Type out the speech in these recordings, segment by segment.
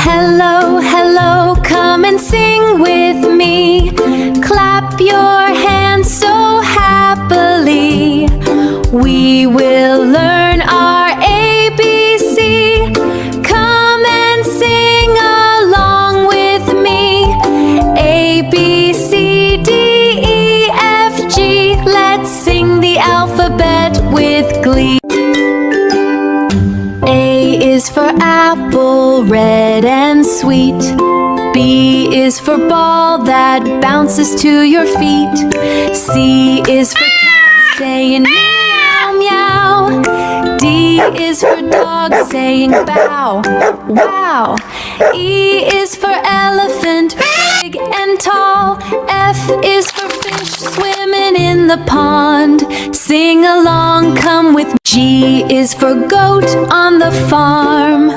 Hello, hello, come and sing with me. Clap your hands so happily. We will learn our ABC. Come and sing along with me. A, B, C, D, E, F, G. Let's sing the alphabet with glee. A is for apple, red and sweet. B is for ball that bounces to your feet. C is for cat saying meow meow. D is for dog saying bow wow. E is for elephant, big and tall. F is for fish swimming in the pond. Sing along, come with me. G is for goat on the farm.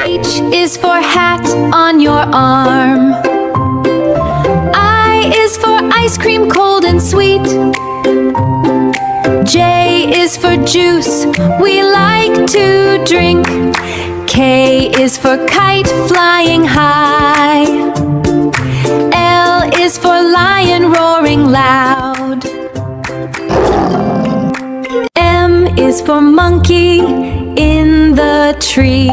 H is for hat on your arm. I is for ice cream, cold and sweet. J is for juice we like to drink. K is for kite flying high. L is for lion roaring loud. M is for monkey in the tree.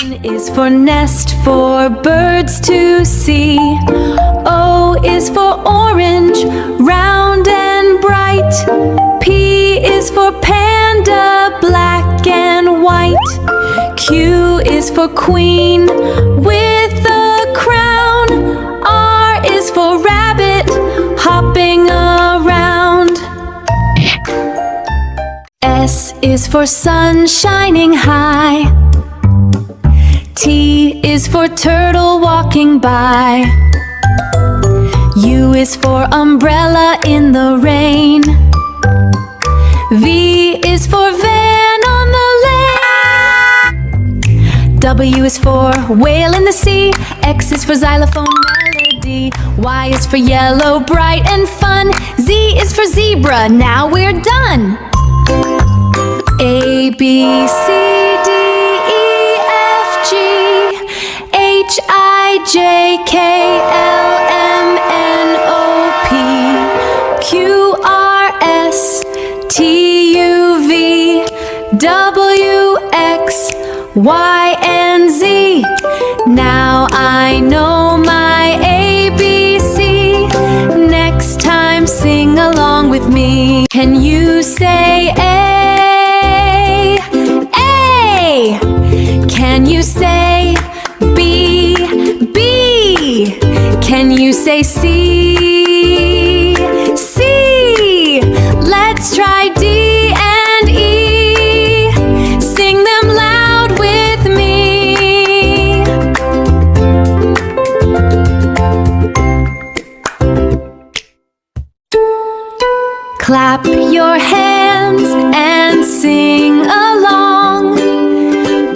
N is for nest for birds to see. O is for orange, round and bright. P is for panda, black and white. Q is for queen with a crown. R is for rabbit, hopping around. S is for sun shining high. T is for turtle walking by. U is for umbrella in the rain. V is for van on the lake. W is for whale in the sea. X is for xylophone melody. Y is for yellow, bright and fun. Z is for zebra, now we're done. A, B, C, D, E, F, G, H, I, J, K, L, M, N, O, P, Q, R, S, T, U, V, W, X, Y, and Z. Now I know my ABC. Next time sing along with me. Can you say A? A! Can you say B? B! Can you say C? C! Let's try D and E. Sing them loud with me. Clap your hands and sing along.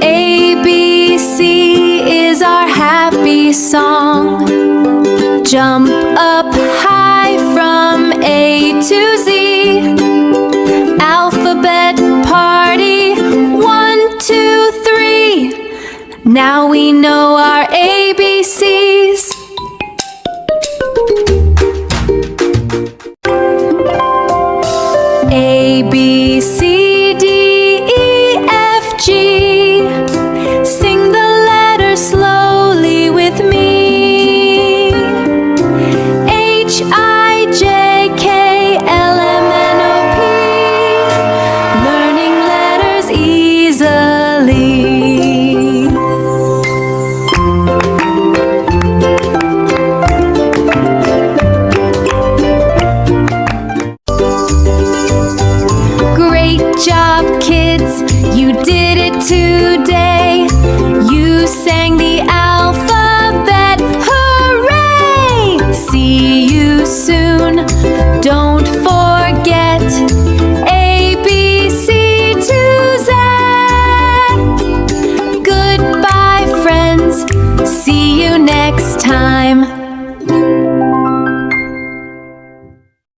A, B, C is our happy song. Jump up high from A to Z. Alphabet party, 1, 2, 3. Now we know